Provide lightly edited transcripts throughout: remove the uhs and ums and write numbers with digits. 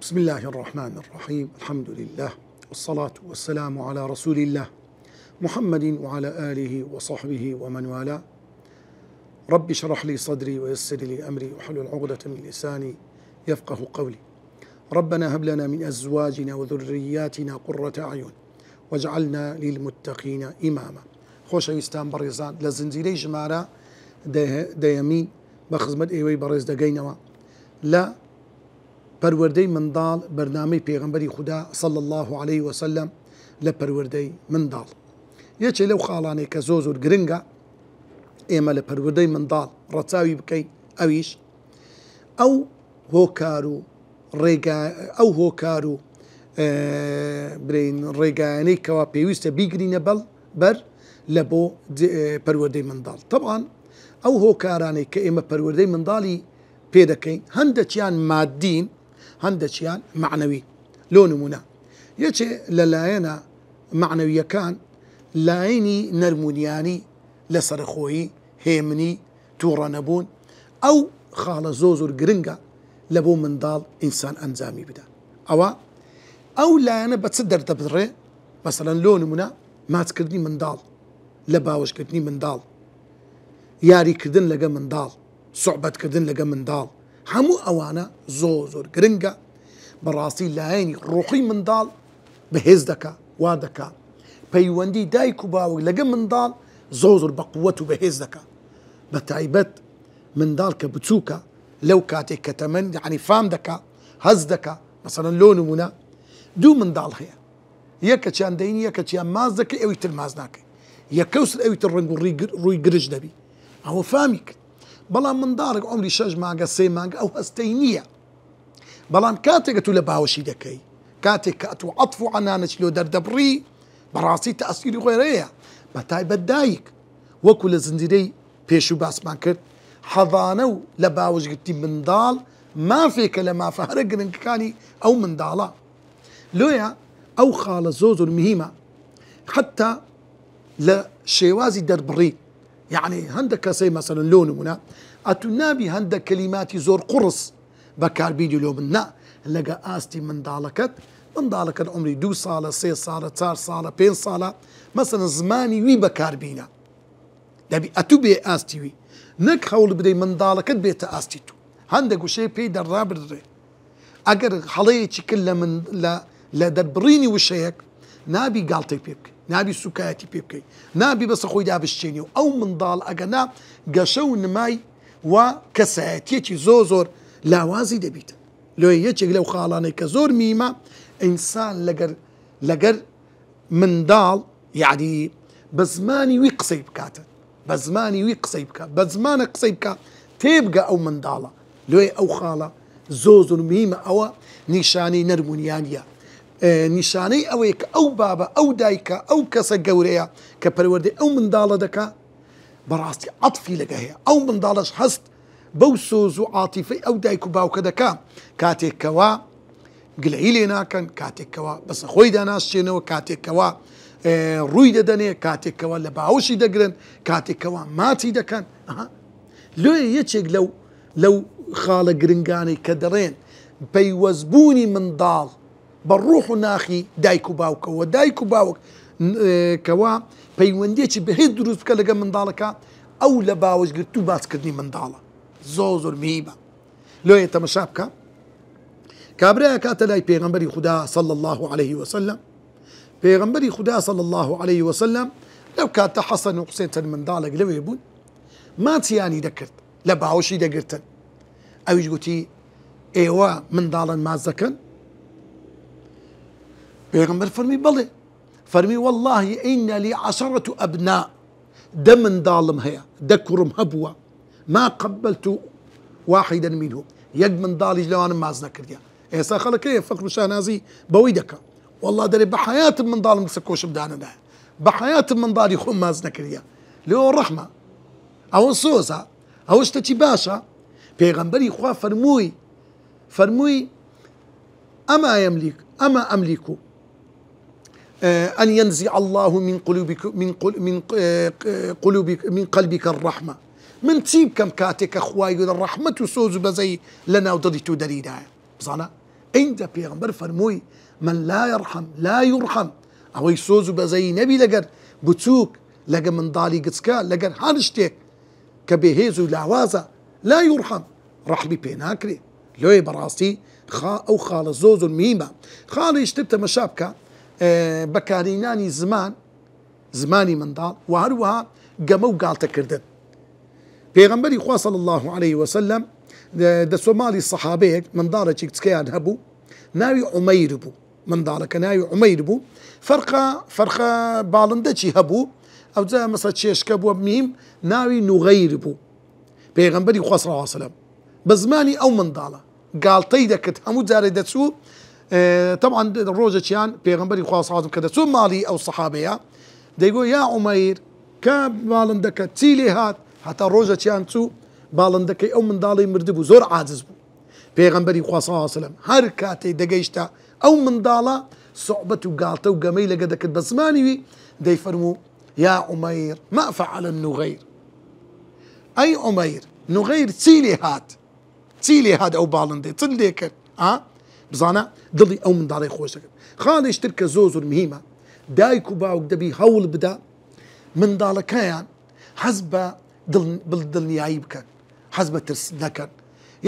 بسم الله الرحمن الرحيم. الحمد لله والصلاة والسلام على رسول الله محمد وعلى آله وصحبه ومن والاه. رب اشرح لي صدري ويسر لي أمري واحلل عقدة من لساني يفقه قولي. ربنا هب لنا من أزواجنا وذرياتنا قرة أعين واجعلنا للمتقين إماما. خۆشەویستان بەڕێزان لە زنجیرەی ژمارە دەیەمین بە خزمەت ئێوەی بەڕێز دەگەینەوە لە پەروەردەی منداڵ بەرنامەی پێغەمبەری خودا صلی الله عليه وسلم لە پەروەردەی منداڵ. یەکێ لەو خاڵانەی کە زۆر گرنگە ئێمە لە پەروەردەی منداڵ ڕەچاوی بکەین ئەویش ئەو هۆکار و برین ڕێگایانەی کەوا پێویستە بیگرینە بەر لە بۆ پەروەردەی منداڵ. طبعاً ئەو هۆکارانەی کە ئێمە پەروەردەی منداڵی پێ دەکەین هەندێکیان مادین هەندێکیان معنەوی. لۆ نمونە یەکێ لە لایەنە معنەویەکان لایەنی نەرمونیانی لە سەرخۆیی هێمنی تووڕە نەبوون. ئەو خاڵە زۆر گرنگە لە بۆ منداڵ ئینسان ئەنجامی بدە. ئەو لایەنە بە چ دەردەبڕێ؟ مەسەڵەن لۆ نمونە ماچکردنی منداڵ، لە باوەشکردنی منداڵ، یاریکردن لەگە منداڵ، سوحبەتکردن لەگە منداڵ، هەموو ئەوانە زۆر گرنگە. بەڕاستی لایەنی ڕوحی منداڵ بەهێز دەکا وا دەکا. پەیوەندی دایک و باوک لەگە منداڵ زۆر بە قووەت و بەهێز دەکا. بە تایبەت منداڵ کە بچووکە لەو کاتێک کە تەمەن یعنی فام دەکا هەز دەکا. مەسەڵەن لۆ نمونە دوو منداڵ هەیە، یەکەچیان دەینی یەکەچیان ماز دەکەی ئەوی تر ماز ناکەی، یەکەوسر ئەوی تر ڕنگ و ڕووی گرژ دەبی. ئەوە فامی کرد. بەڵام منداڵێک عمری 6 مانگە 3 مانگە ئەو هەستەی نییە. بەڵام کاتێکە تو لە باوەشی دەکەی، کاتێک کە ئەتو عەطف و عەنانەت لۆ دەردەبڕی بەڕاستی تەئسیری خۆیەیە. بە تایبەت دایک وەکو لە زنجیرەی پێشوو باسمان کرد حەضانە و لە باوەشگرتی منداڵ مافێکە لە مافە هەرە گرنگەکانی ئەو منداڵە. لۆیە ئەو خاڵە زۆر مهمە حتا لە شێوازی دەربڕی. یعنی هەندێک کەسەی مەسەڵەن لۆ نمونە ئەتو نابی هەندێک کەلیماتی زۆر قوڕس بەکاربیدی لۆ بن. نا لەگە ئاستی منداڵەکەت عمری 2 ساڵە 3 ساڵە 4 ساڵە 5 ساڵە مەسەڵەن زمانی وی بەکاربینە دەبی ئەتو بێ ئاستی وی، نەک هەوڵ بدەی منداڵەکەت بێتە ئاستی تو. هەندێک وشەیە پێی دەڕابدرێ. ئەگەر هەڵەیەکی کرد لە دەربڕینی وشەیەک نابی گاڵتەی پێ بکەی، نابی سوکایەتی پێ بکەی، نابی بەسە خۆی دابشتێنی. و ئەو منداڵ ئەگەنا گەشە و نمای و کەسایەتیەکی زۆر لاوازی دەبیتە. لۆ یەکێک لەو خاڵانەی کە زۆر میمە ئینسان لەگەر منداڵ یعنی بە زمانی وی قسەی بکاتە، بە زمانی وی قسەی بکە، بە زمانە قسەی بکە تێبگە ئەو منداڵە. لۆی ئەو خاڵە زۆر میمە. ئەوە نیشانەی نەرمونیانیە، نیشانەی ئەوەیە کە ئەو بابە ئەو دایکە ئەو کەسە گەورەیە کە پەروەردەی ئەو منداڵە دەکا بەڕاستی عەطفی لەگە هەیە. ئەو منداڵەش هەست بەو سۆز و عاتیفەی ئەو دایک و باوکە دەکا کاتێکەوە گلەیی لێ ناکەن، کاتێکەوە بەسە خۆی داناشتێنەوە، کاتێکەوە ڕووی دەدەنێ، کاتێکەوە لە باوشی دەگرن، کاتێکەوە ماچی دەکەن. لۆیە یەکێک لەو خاڵە گرنگانەی کە دەڕێن پەیوەستبوونی منداڵ بە ڕوح و ناخی دایک و باوکەوە، دایک و باوک کەوا پەیوەندێکی بەهێز دروست بکە لەگە منداڵەکە، ئەو لە باوەشگرت و باسکردنی منداڵە زۆر میمە. لۆیە تەمەشا بکە کابرایە کاتە لای پێغەمبەری خودا صلی الله عليه وسلم. پێغەمبەری خودا صلی الله عليه وسلم لەو کاتە حەسەن و حوسێن چەند منداڵێک لەوێ بوون ماچیانی دەکرد، لە باوەشی دەگرتن. ئەویش گوتی ئێوە منداڵن ماچ دەکەن؟ پێغەمبەر فەرمی بەڵێ. فەرمی والله ئینە لی 10 ئەبنا، 10 منداڵم هەیە، 10 کوڕم هەبووە، ما قبلت واحدا منهم، یەک منداڵیش لەوانم ماچ نەکردیە. ئێستا خەڵکەیە فەخر و شانازی بەوەی دەکە والله دەرێ بە حەیاتم منداڵم لەسەر کۆشم دانەدایە، بە حەیاتم منداڵی خۆم ماچ نەکردیە. لێوە ڕەحمە، ئەوە سۆزە، ئەوە شتێکی باشە. پێغەمبەری خوا فەرمووی ئەما ئەملیک أن ينزع الله من قلبك الرحمة. من چی بکەم کاتێکە خوای الرحمة و سۆز و بەزەی لە ناو دڵی تو دەریدایە؟ بزانە ئینجا پێغەمبەر فەرمووی من لا يرحم لا يرحم ئەوەی سۆز و بەزەی نەبی لەگەر بچووک لەگە منداڵی گچکە لەگەر هەر شتێک کە بێهێز و لاوازە لا يرحم ڕەحمی پێ ناکرێ لۆیە بەڕاستی ئەو خاڵە زۆر میمە خاڵیش تر تەمەشا بکە بەکارهێنانی زمانی منداڵ و هەروەها گەمە و گاڵتەکردن پێغەمبەری خوا صلی الله عليه وسلم دەسۆماڵی سەحابەیەک منداڵێکی کچکەیان هەبوو ناوی عومەیر بوو منداڵەکە ناوی عومەیر بوو فەرخە باڵندەکی هەبوو ئەو جا مەسە چێشکە بووە میم ناوی نوغەیر بوو پێغەمبەری خوا صلی الله عليه وسلم بە زمانی ئەو منداڵە گاڵتەی دەکرد هەموو جارێ دەچوو طبعا ڕۆژێکیان پێغەمبەری خوا صلی الله عليه وسلم کە دەچوو ماڵی ئەو سەحابەیە دەیگۆ یا عومەیر کە باڵندەکە چی لێ هات هەتا ڕۆژێکیان چوو باڵندەکەی ئەو منداڵی مردبوو زۆر عاجز بوو پێغەمبەری خوا صلی الله عليه وسلم هەر کاتێ دەگەیشتە ئەو منداڵە سوحبەت و گاڵتە و گەمەی لەگە دەکرد بە زمانیوی دەیفەرموو یا عومەیر ما فعل النوغەیر ئەی عومەیر نوغەیر چی لێ هات ئەو باڵندەی چ لێ کرد بزانە دڵی ئەو منداڵی خۆش دەکرد خاڵیش تر کە زۆر میمە دایک و باوک دەبی هەوڵ بدا منداڵەکەیان حەز بە دڵنیایی بکەن حەز بە ترس نەکەن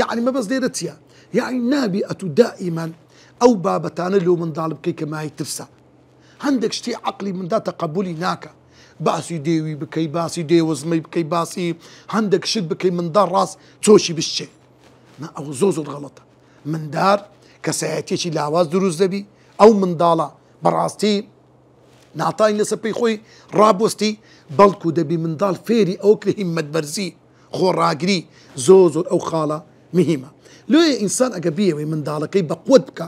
یعنی مەبەست لێرە چییە یعنی نابی ئەتو دائیمەن ئەو بابەتانە لەو منداڵ بکەی کە مای ترسە هەندێک شتی عەقلی مندا تەقەبولی ناکە باسی دێوی بکەی باسی دێوەزمەی بکەی باسی هەندێک شت بکەی منداڵ ڕاست چۆشی بشتێ ئەو زۆر غەڵەتە مندار کەسایەتێکی لاواز دروست دەبی ئەو منداڵە بەڕاستی ناتاین لەسەر پێی خۆی ڕابوەستی بەڵکو دەبی منداڵ فێری ئەو کرێ هیممەتبەرزی خۆڕاگری زۆر ئەو خاڵە مهمە لۆیە ئینسان ئەگە بیەوەی منداڵەکەی بە قوت بکە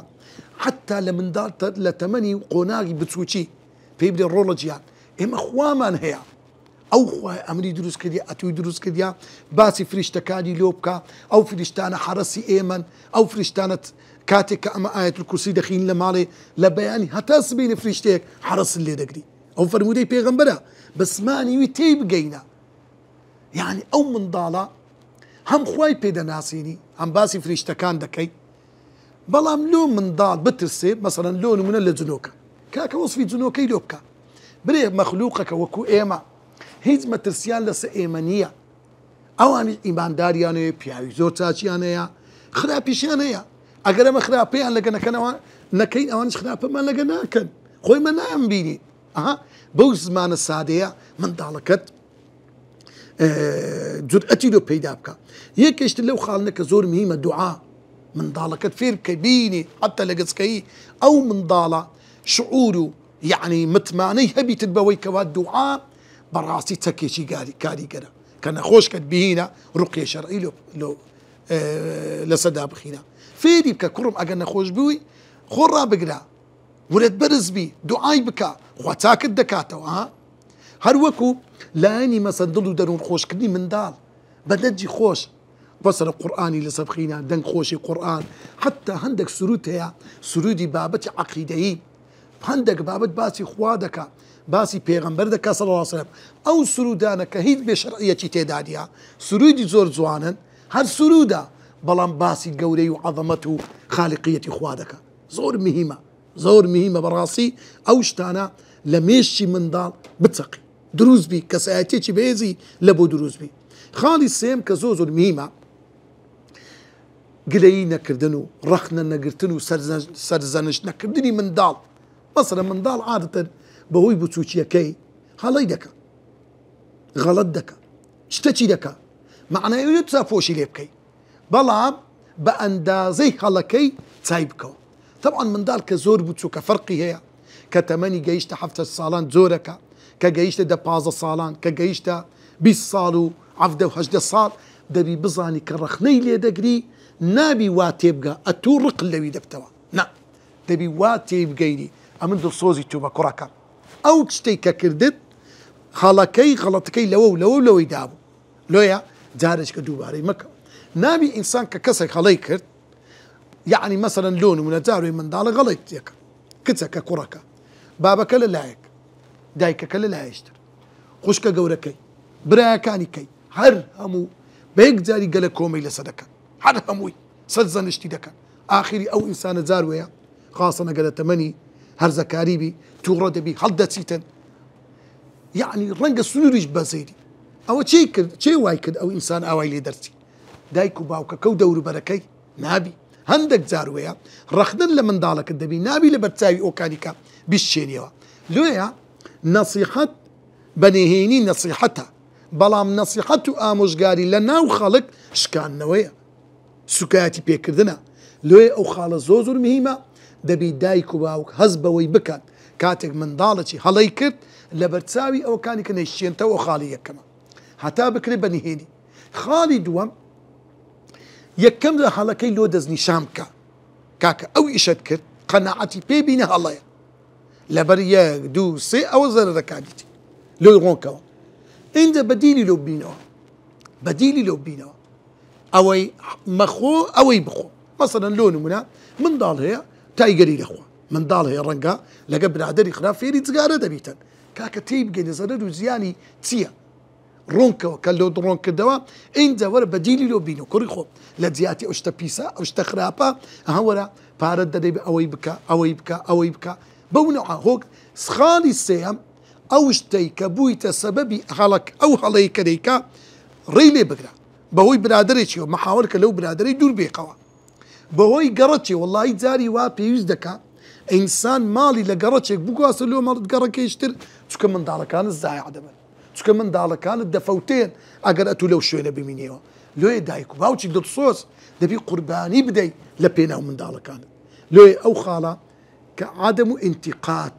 حتا لە منداڵ لە تەمەنی قۆناغی بچووکی پێی بدێ ڕۆڵە جیان ئێمە خوامان هەیە ئەو خوای ئەمری دروست کردیا ئەتوی دروست کردیا باسی فریشتەکانی لۆ بکە ئەو فریشتانە حرەسی ئێمەن ئەو فریشتانت کاتێک کە ئەمە ئاەتول کورسی دەخین لە ماڵێ لە بەیانی هەتا سبینە فریشتەیەک حرەسن لێ دەگری ئەو فەرمودەی پێغەمبەرە بەسمانی وی تێی بگەینە یعنی ئەو منداڵە هەم خوای پێدەناسیینی هەم باسی فریشتەکان دەکەی بەڵام لۆ منداڵ بترسێ مەسەڵەن لۆ نمونە لە جنۆکە کاکە وەسفی جنۆکەی لۆ بکە برێ مەخلووقەکە وەکو ئێمە هیچ مەترسیان لەسەر ئێمە نییە ئەوانی ئیمانداریانەیە پیاوی زۆر چاچیانەیە خراپیشیان هەیە ئەگەر ئەمە خراپەیان لەگە نەکەین ئەوانش خراپەمان لەگە ناکەن خۆی من نام بینی بەو زمانە سادەیە منداڵەکەت جورئەتی لۆ پەیدا بکە یەکێشتر لەو خاڵنەکە زۆر مهمە دوعا منداڵەکەت فێر بکە بینی حتا لە گچکەیی ئەو منداڵە شعور و یعنی متمانەی هەبیتت بەوەی کەوا دوعا بەڕاستی چەکێکی کاریگەرە کە نەخۆشکت بهینە ڕوقیە شەرعی لەسەردا بخینە فێری بکە کوڕم ئەگەر نەخۆش بووی خۆ ڕابگرە ورێت بەرز بی دوعای بکە خوا چاکت دەکاتەوە هەروەکو لایەنی مەسەن دڵ و دەروون خۆشکردنی منداڵ بە دەنجی خۆش بەسەرە قورئانی لەسەر بخینە دەنگ خۆشی قورئان حتا هەندێک سرود هەیە سرودی بابەتی عەقیدەیی هەندێک بابەت باسی خوا دەکا باسی پێغەمبەر دەکا صلی الله علیه وسلم ئەو سرودانە کە هیچ بێشەرعیەتی تێدادیە سرودی زۆر جوانن هەر سرودا بەڵام باسی گەورەی و عەظەمەت و خالیقیەتی خوا دەکا زۆر مهمە بەڕاستی ئەو شتانە لە مێشتی منداڵ بچەقی دروست بی کەسایەتێکی بێزی لە بۆ دروست بی خاڵی سێم کە زۆر مهمە گلەیی نەکردن و ڕەخنە نەگرتن و سەرزەنش نەکردنی منداڵ مەسەڵەن منداڵ عادەتەن بەهۆی بچووچیەکەی هەڵەی دەکە غەڵەت دەکە شتەچی دەکە معنای چاپۆشی لێ بکەی بەڵام بە ئەندازەی هەڵەکەی چای بکەوە طبعا منداڵ کە زۆر بچووکە فەرقی هەیە کە تەمەنی گەیشتە 7 ساڵان زۆرەکە کە گەیشتە 15 ساڵان کە گەیشتە 20 ساڵ و 17 ساڵ دەبی بزانی کە ڕەخنەی لێ دەگری نابی وا تێبگە ئەتوو ڕق لەوی دەبتەوە نا دەبی وا تێبگەیری ئەمن دڵسۆزی تو بە کوڕەکە ئەو شتەی کە کردت غەڵەتەکەی لەوەی دابوو لۆیە جارێککە دووبارەی مەکە نابی ئینسان کە کەسێک هەڵەی کرد یعنی مەسەڵەن لۆ نمونە جاروی منداڵە غەڵەی تێکە کچەکە کوڕەکە بابەکە لە لایەک دایکەکە لە لایەشتر خوشکە گەورەکەی برایەکانی کەی هەر هەموو بە یەک جاری گەلە کۆمەی لەسەر دەکەن هەر هەمووی سەرزەنشتی دەکەن آخری ئەو ئینسانە جاروەیە خاصە ئەگەرە تەمەنی هەرزەکاری بی تووڕە دەبی هەڵدەچیتن یعنی ڕەنگە سنووریش بەزەیری ئەوە چی کرد چێ وای کرد ئەو ئینسان ئاوای لێ دەرچی دایک و باوکەکە و دەوروبەرەکەی نابی هەندێک جاروەیە ڕەخدن لە منداڵەکەت دەبی نابی لە بەرچاوی ئۆکانیکە بیشتێنیەوە لێیە نەسیحەت بەنهێنی نەسیحەتە بەڵام نەسیحەت و ئامۆژگاری لە ناو خەڵک شکاندنەوەیە سوکایەتی پێکردنە لێ ئەو خاڵە زۆر مهمە دەبی دایک و باوک هەز بەوەی بکات کاتێک منداڵەکی هەڵەی کرد لە بەرچاوی ئەوەکانی کە نەیشتێنتەوە خاڵی یەکەمە هەتا بکرێ بەنهێنی خاڵی دووەم یەکەم لە هەڵەکەی لۆ دەستنیشان بکە کاکە ئەو ئیشت کرد قەناعەتی پێبینە هەڵەیە لەبەر یەک دوو سێ ئەوە زەرەکانیتی لۆی ڕۆنکەوە ئینجا بەدیلی لۆ بینەوە بەدیلی لۆ بینەوە ئەوەی مەخۆ ئەوەی بخۆ مەسەلەن لۆ نمونە منداڵ هەیە تایگەری لەخوا منداڵ هەیە ڕەنگە لەگە برادری خراپ فێری جگارە دەبیتن کاکە تێی بگەینە زەرەر و زیانی چییە ڕۆنکەوە کە لۆ ڕۆن کردەوە ئینجا وەرە بەدیلی لۆ بینەوە کوڕی خۆ لە جیاتی ئەو شتە پیسە ئەو شتە خراپە هەوەرە پارەت دەدەی ئەوەی بکە ئەوەی بکە ئەوەی بکە بەو نەوع هۆک خاڵی سێەم ئەو شتەی کە بوویتە سەبەبی هەڵک ئەو هەڵەی کە دەیکا ڕێی لێ بگرە بەهۆی برادێکیەوە مەحاوەر کە لەو برادەی دوور بێقەوە بەهۆی گەڕەچێ وڵی جاری وا پێویست دەکات ئینسان ماڵی لە گەڕەچێک بگواسە لۆ ماڵت گەڕەکەیشتر چکە منداڵەکانت زایع دەبن چکە منداڵەکانت دەفەوتێن ئەگەر ئەتو لەو شوێنە ببینیەوە لێ دایک و باوکی دڵسۆز دەبی قوربانی بدەیت لە پێناو منداڵەکانت لێ ئەو خاڵە کە عادەم و ئینتیقات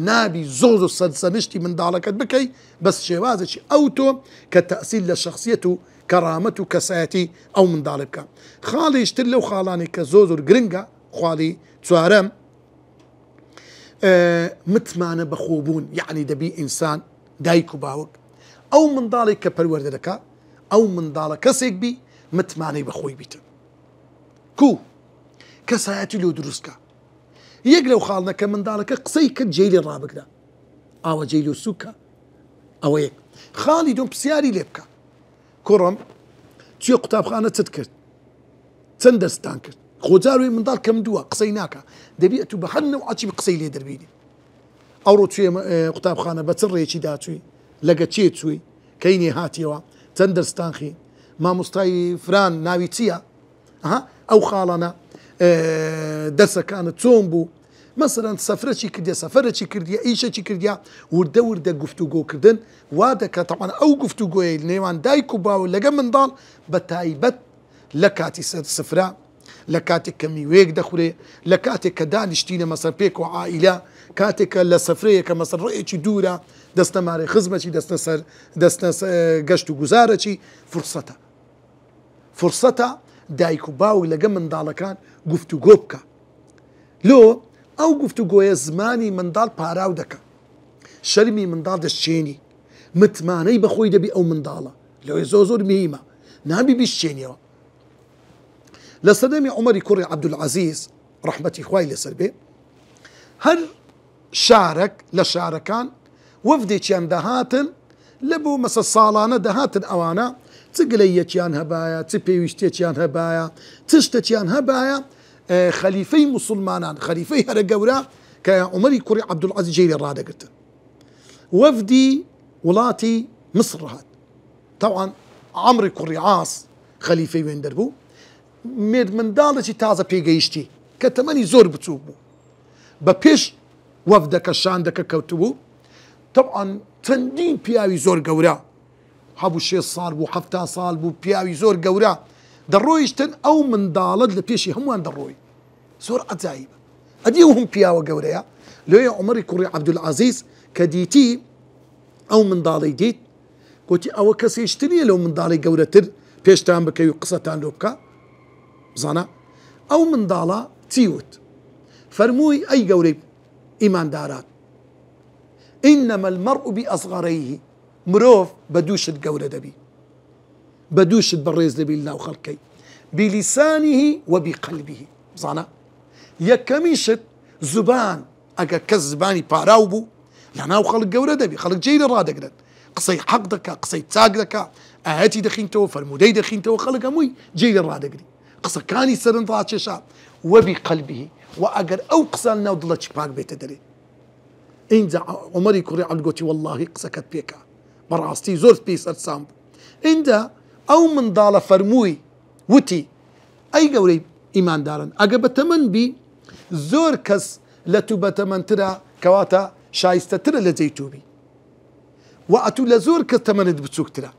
نابی زۆر و سەرسەنشتی منداڵەکەت بکەیت بەس شێوازێکی ئەو تۆ کە تەسیل لە شخصیەت و کەرامەت و کەسایەتی ئەو منداڵ بکە خاڵیشتر لەو خاڵانی کە زۆر گرنگە خاڵی چوارەم متمانە بەخۆبوون یعنی دەبی ئینسان دایک و باوک ئەو منداڵێک کە پەروەردە دەکا ئەو منداڵە کەسێک بی متمانەی بەخۆی بیتن کو کەسایەتی لۆ دروستکە یەک لەو خاڵنە کە منداڵەکە قسەی کرد جێی لێ ڕابگرە ئاوە جێی لۆ سووکە ئەوە یەک خاڵی دۆم پرسیاری لێ بکە کوڕم چیە قوتابخانە چت کرد چەند دەستان کرد خۆجاروی منداڵ کەم دووە قسەی ناکە دەبی ئەتوو بە هەر نەوعاچی بقسەی لێ دەربینی ئەوڕۆ توێ قوتابخانە بە چ ڕێکی داچووی لەگە چێ چووی کەینێ هاتیەوە چەند دەستان خی مامۆستای فران ناوی چییە ئەو خاڵانە دەرسەکانت چۆن بوو مەسەرەن سەفرەی کردە سەفەرەی کردیە ئیشەی کردیا وردە وردە گفتوگۆکردن وا دەکات تەمان ئەو گفتوگۆی نێوان دایک و باوە لەگە منداڵ بە تایبەت لە کاتی سفرا لە کاتێک کە میوەیەک دەخورێ لە کاتێک کە دانیشتینە مەسەر پێک و عائیلە کاتێکە لە سەفرەیە کە مەسەر ڕێیەکی دوورە دەستە مارەی خزمەتی دەستە گەشت و گوزارەی فرسەتە دایک و باوک لەگە منداڵەکان گفتوگۆ بکە لۆ ئەو گفتوگۆیە زمانی منداڵ پاراو دەکە شەرمی منداڵ دەستچێنی متمانەی بەخۆی دەبی ئەو منداڵە لەوێ زۆر مهمە نابی بیشتێنیەوە لە سەدەمی عومەری کوڕی عەبدولعەزیز ڕەحمەتی خوای لەسەر بێ هەر شارێک لە شارەکان وەفدێکیان دەهاتن لە بۆ مەسە ساڵانە دەهاتن ئەوانە چ گلەیەکیان هەبایە چ پێویستێکیان هەبایە چ شتێکیان هەبایە خەلیفەی موسڵمانان خەلیفەی هەرە گەورە کە عومەری کوڕی عەبدولعەزیز جێی لێ ڕادەگرتن وەفدی وڵاتی مصر هات طبعا عەمری کوڕی عاس خەلیفەی وێن دەربوو مێرد منداڵێکی تازە پێگەیشتی کە تەمەنی زۆر بچوو بوو بە پێش وەفدەکە شاندەکە کەوتبوو طبعا چەندین پیاوی زۆر گەورە هەبوو 6 ساڵ بوو 7 ساڵ بوو پیاوی زۆر گەورە دەڕۆیشتن ئەو منداڵت لە پێشی هەمووان دەڕۆی زۆر عەجایبە ئەدی و هەم پیاوە گەورەیە لێیە عومەری کوڕی عەبدولعەزیز کە دیتی ئەو منداڵی دیت گوتی ئەوە کەسێشتنیە لەو منداڵی گەورەتر پێشتان بکەوی قسەتان لۆ بکە بزانە ئەو منداڵە چیوت فەرمووی ئەی گەورەی ئیمانداران ئینەمە المەرء بئەصغەرەیه مرۆڤ بە دوو شت گەورە دەبی بە دوو شت بەڕێز دەبی لەناو خەڵکەی بلیسانیه و بقەلبیه بزانە یەکەمی شت زوبان ئەگەر کەس زبانی پاراو بوو لەناو خەڵک گەورە دەبی خەڵک جێی لە ڕادەگرن قسەی حەق دەکا قسەی چاک دەکا ئاەتی دەخینتەوە فەرمودەی دەخینتەوە خەڵک هەمووی جێی لە ڕادەگری قسەکانی سەرنج ڕاکێشا وەبقەلبیه و ئەگەر ئەو قسە ناو دڵەکی پاک بێتە دەرێ. اینجا عومەری کوڕی عەبد گوتی وەڵڵاهی قسەکەت پێکا بەڕاستی زۆر پێی سەرسام بوو. اینجا ئەو منداڵە فەرمووی وتی ئەی گەورەی ئیماندارن ئەگە بەتەمەن بی زۆر کەس لە تو بەتەمەنترە کەواتە شایستەترە لە جێی توبی و ئەتوو لە زۆر کەس تەمەنت بچووکترە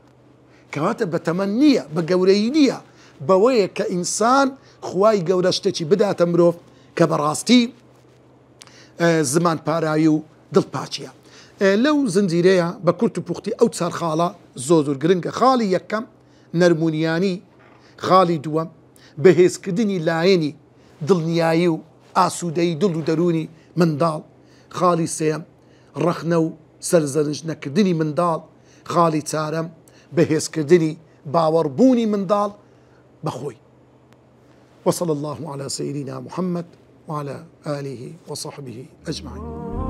کەواتە بەتەمەن نییە بە گەورەی نییە بەوەیە کە ئینسان خوای گەورە شتێکی بداتە مرۆڤ کە بەڕاستی زمان پارایی و دڵپاچیە. لەو زنجیرەیە بە کورت و پوختی ئەو چار خاڵە زۆر گرنگە. خاڵی یەکەم نەرمونیانی، خاڵی دووەم بەهێزکردنی لایەنی دڵنیایی و ئاسوودەی دڵ و دەرونی منداڵ، خاڵی سێم ڕەخنە و سەرزەرنج نەکردنی منداڵ، خاڵی چارەم بەهێزکردنی باوەڕبوونی منداڵ بەخۆی. وصلى الله على سيدنا محمد وعلى آله وصحبه أجمعين.